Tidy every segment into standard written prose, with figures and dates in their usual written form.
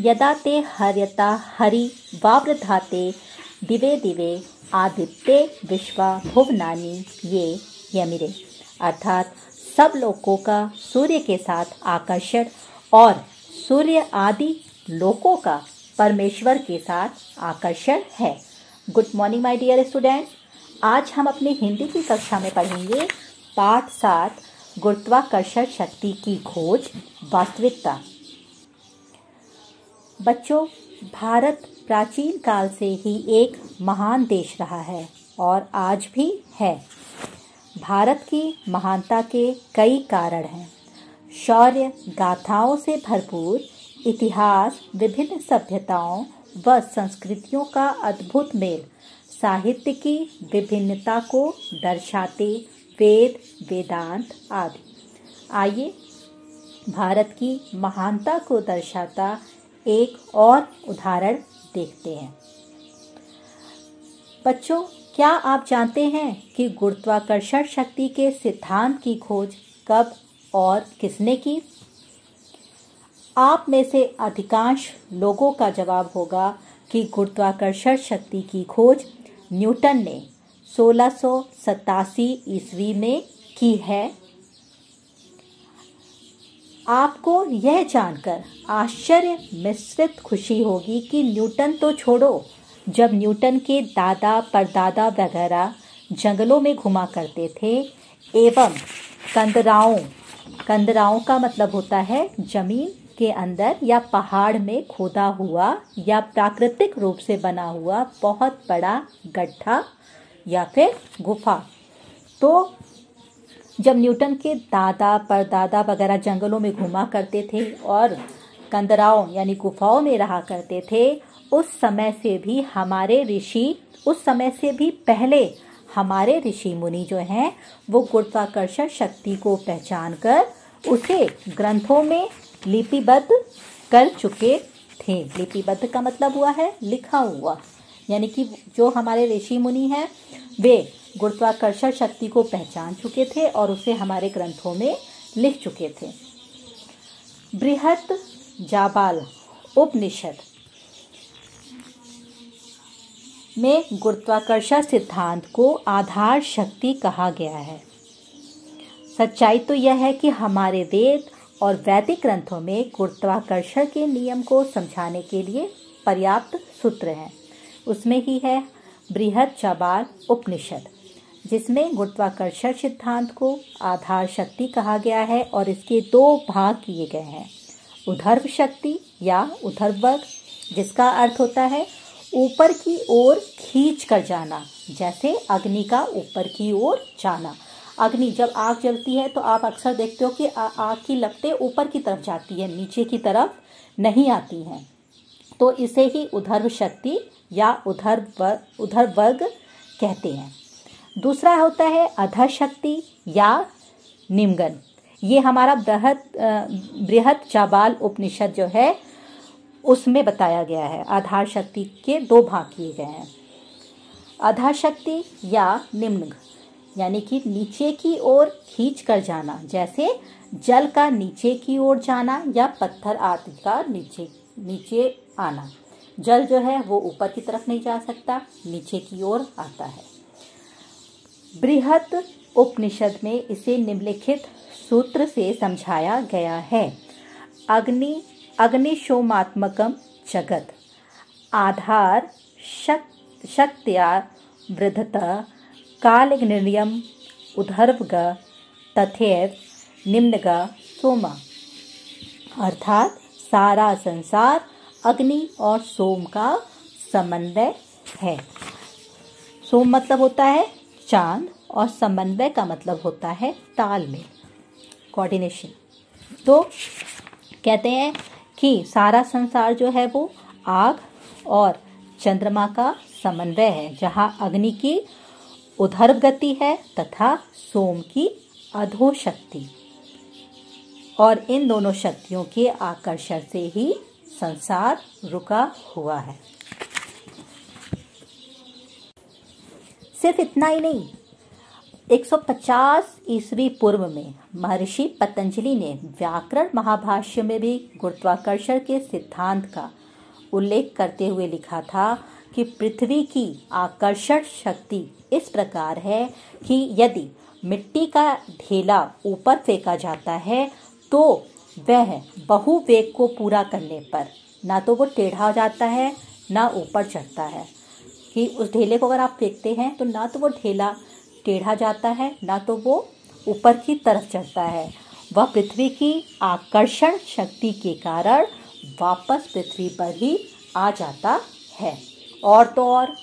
यदा ते हर्यता हरि वावृधाते दिवे दिवे आदित्य विश्वा भुवनानि ये यमिरे। अर्थात सब लोकों का सूर्य के साथ आकर्षण और सूर्य आदि लोकों का परमेश्वर के साथ आकर्षण है। Good morning my dear students. आज हम अपनी हिंदी की कक्षा में पढ़ेंगे पाठ 7 गुरुत्वाकर्षण शक्ति की खोज वास्तविकता। बच्चों, भारत प्राचीन काल से ही एक महान देश रहा है और आज भी है। भारत की महानता के कई कारण हैं। शौर्य गाथाओं से भरपूर इतिहास, विभिन्न सभ्यताओं व संस्कृतियों का अद्भुत मेल, साहित्य की विभिन्नता को दर्शाते वेद, वेदांत आदि। आइए भारत की महानता को दर्शाता एक और उदाहरण देखते हैं। बच्चों, क्या आप जानते हैं कि गुरुत्वाकर्षण शक्ति के सिद्धांत की खोज कब और किसने की? आप में से अधिकांश लोगों का जवाब होगा कि गुरुत्वाकर्षण शक्ति की खोज न्यूटन ने 1687 ईस्वी में की है। आपको यह जानकर आश्चर्य मिश्रित खुशी होगी कि न्यूटन तो छोड़ो, जब न्यूटन के दादा परदादा वगैरह जंगलों में घुमा करते थे एवं कंदराओं का मतलब होता है जमीन के अंदर या पहाड़ में खोदा हुआ या प्राकृतिक रूप से बना हुआ बहुत बड़ा गड्ढा या फिर गुफा। तो जब न्यूटन के दादा परदादा वगैरह जंगलों में घुमा करते थे और कंदराओं यानी गुफाओं में रहा करते थे, उस समय से भी पहले हमारे ऋषि मुनि जो हैं वो गुरुत्वाकर्षण शक्ति को पहचान कर उसे ग्रंथों में लिपिबद्ध कर चुके थे। लिपिबद्ध का मतलब हुआ है लिखा हुआ, यानी कि जो हमारे ऋषि मुनि हैं वे गुरुत्वाकर्षण शक्ति को पहचान चुके थे और उसे हमारे ग्रंथों में लिख चुके थे। बृहत जाबाल उपनिषद में गुरुत्वाकर्षण सिद्धांत को आधार शक्ति कहा गया है। सच्चाई तो यह है कि हमारे वेद और वैदिक ग्रंथों में गुरुत्वाकर्षण के नियम को समझाने के लिए पर्याप्त सूत्र हैं। उसमें ही है बृहत जाबाल उपनिषद, जिसमें गुरुत्वाकर्षण सिद्धांत को आधार शक्ति कहा गया है और इसके 2 भाग किए गए हैं। ऊर्ध्व शक्ति या ऊर्ध्ववर्ग, जिसका अर्थ होता है ऊपर की ओर खींच कर जाना, जैसे अग्नि का ऊपर की ओर जाना। अग्नि जब आग जलती है तो आप अक्सर देखते हो कि आग की लपटें ऊपर की तरफ जाती है, नीचे की तरफ नहीं आती हैं। तो इसे ही ऊर्ध्व शक्ति या ऊर्ध्ववर्ग कहते हैं। दूसरा होता है अधः शक्ति या निम्नगन। ये हमारा बृहत जाबाल उपनिषद जो है उसमें बताया गया है। आधार शक्ति के 2 भाग किए गए हैं। अधः शक्ति या निम्न यानी कि नीचे की ओर खींच कर जाना, जैसे जल का नीचे की ओर जाना या पत्थर आदि का नीचे आना। जल जो है वो ऊपर की तरफ नहीं जा सकता, नीचे की ओर आता है। बृहत उपनिषद में इसे निम्नलिखित सूत्र से समझाया गया है। अग्निशोमात्मकम जगत आधार शक्त्या वृद्धत कालनिर्यम ऊर्ध्वग तथैव निम्नग सोम। अर्थात सारा संसार अग्नि और सोम का समन्वय है। सोम मतलब होता है चांद और समन्वय का मतलब होता है तालमेल, कोऑर्डिनेशन। तो कहते हैं कि सारा संसार जो है वो आग और चंद्रमा का समन्वय है, जहां अग्नि की ऊर्ध्व गति है तथा सोम की अधो शक्ति, और इन दोनों शक्तियों के आकर्षण से ही संसार रुका हुआ है। सिर्फ इतना ही नहीं, 150 ईस्वी पूर्व में महर्षि पतंजलि ने व्याकरण महाभाष्य में भी गुरुत्वाकर्षण के सिद्धांत का उल्लेख करते हुए लिखा था कि पृथ्वी की आकर्षण शक्ति इस प्रकार है कि यदि मिट्टी का ढेला ऊपर फेंका जाता है तो वह बहुवेग को पूरा करने पर ना तो वो टेढ़ा हो जाता है ना ऊपर चढ़ता है। कि उस ढेले को अगर आप फेंकते हैं तो ना तो वो ढेला टेढ़ा जाता है ना तो वो ऊपर की तरफ चढ़ता है। वह पृथ्वी की आकर्षण शक्ति के कारण वापस पृथ्वी पर ही आ जाता है। और तो और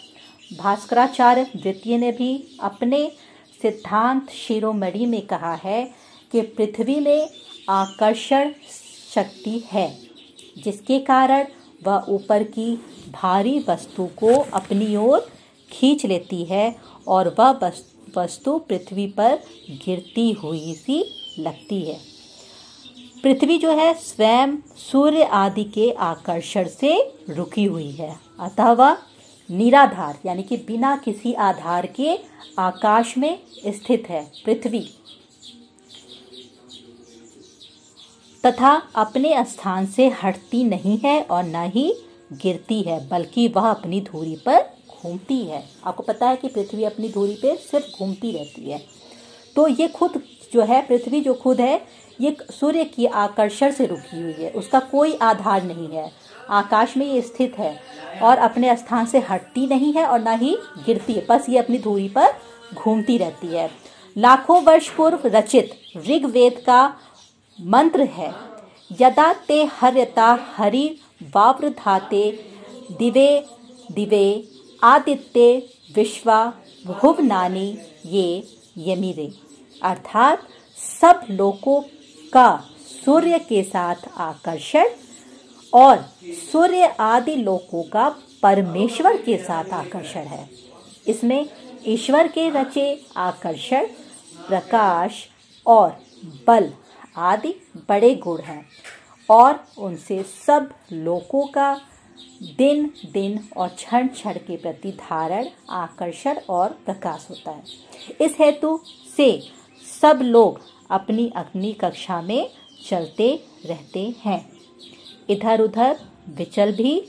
भास्कराचार्य द्वितीय ने भी अपने सिद्धांत शिरोमणि में कहा है कि पृथ्वी में आकर्षण शक्ति है जिसके कारण वह ऊपर की भारी वस्तु को अपनी ओर खींच लेती है और वह वस्तु पृथ्वी पर गिरती हुई सी लगती है। पृथ्वी जो है स्वयं सूर्य आदि के आकर्षण से रुकी हुई है, अतः वह निराधार यानी कि बिना किसी आधार के आकाश में स्थित है। पृथ्वी तथा अपने स्थान से हटती नहीं है और न ही गिरती है, बल्कि वह अपनी धुरी पर घूमती है। आपको पता है कि पृथ्वी अपनी धुरी पे सिर्फ घूमती रहती है। तो ये खुद जो है, पृथ्वी जो खुद है, ये सूर्य की आकर्षण से रुकी हुई है, उसका कोई आधार नहीं है, आकाश में ये स्थित है और अपने स्थान से हटती नहीं है और ना ही गिरती है, बस ये अपनी धुरी पर घूमती रहती है। लाखों वर्ष पूर्व रचित ऋग्वेद का मंत्र है, यदा ते हर्यता हरि वावृधाते दिवे दिवे आदित्य विश्वा भुवनानि ये यमिरे। अर्थात सब लोगों का सूर्य के साथ आकर्षण और सूर्य आदि लोकों का परमेश्वर के साथ आकर्षण है। इसमें ईश्वर के रचे आकर्षण, प्रकाश और बल आदि बड़े गुण हैं और उनसे सब लोकों का दिन दिन और क्षण क्षण के प्रति धारण, आकर्षण और प्रकाश होता है। इस हेतु से सब लोग अपनी अपनी कक्षा में चलते रहते हैं, इधर उधर विचल भी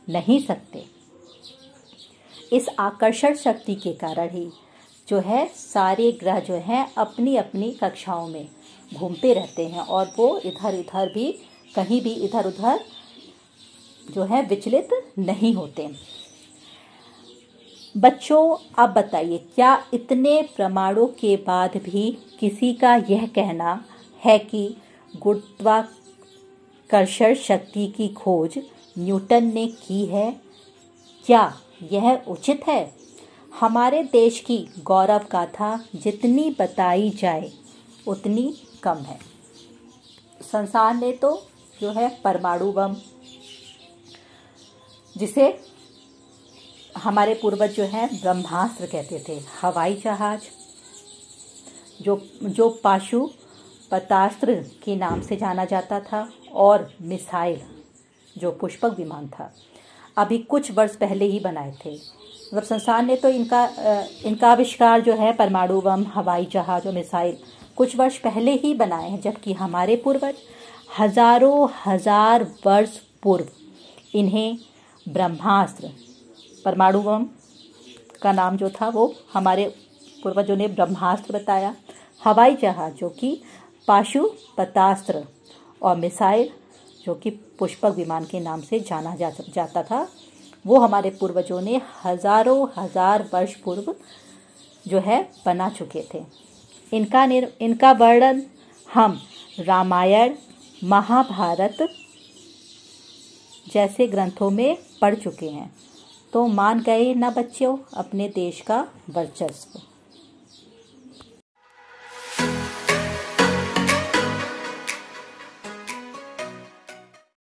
नहीं सकते। इस आकर्षण शक्ति के कारण ही जो है सारे ग्रह जो हैं अपनी अपनी कक्षाओं में घूमते रहते हैं और वो इधर उधर भी कहीं भी इधर उधर जो है विचलित नहीं होते। बच्चों, आप बताइए, क्या इतने प्रमाणों के बाद भी किसी का यह कहना है कि गुरुत्वाकर्षण शक्ति की खोज न्यूटन ने की है, क्या यह उचित है? हमारे देश की गौरव गाथा जितनी बताई जाए उतनी कम है। संसार ने तो जो है परमाणु बम, जिसे हमारे पूर्वज जो है ब्रह्मास्त्र कहते थे, हवाई जहाज जो पाशुपतास्त्र के नाम से जाना जाता था, और मिसाइल जो पुष्पक विमान था, अभी कुछ वर्ष पहले ही बनाए थे। मतलब संसार ने तो इनका आविष्कार जो है परमाणु बम, हवाई जहाज और मिसाइल कुछ वर्ष पहले ही बनाए हैं, जबकि हमारे पूर्वज हजारों हजार वर्ष पूर्व इन्हें ब्रह्मास्त्र, परमाणु बम का नाम जो था वो हमारे पूर्वजों ने ब्रह्मास्त्र बताया, हवाई जहाज जो कि पाशुपतास्त्र और मिसाइल जो कि पुष्पक विमान के नाम से जाना जाता था, वो हमारे पूर्वजों ने हजारों हजार वर्ष पूर्व जो है बना चुके थे। इनका वर्णन हम रामायण, महाभारत जैसे ग्रंथों में पढ़ चुके हैं। तो मान गए ना बच्चों अपने देश का वर्चस्व।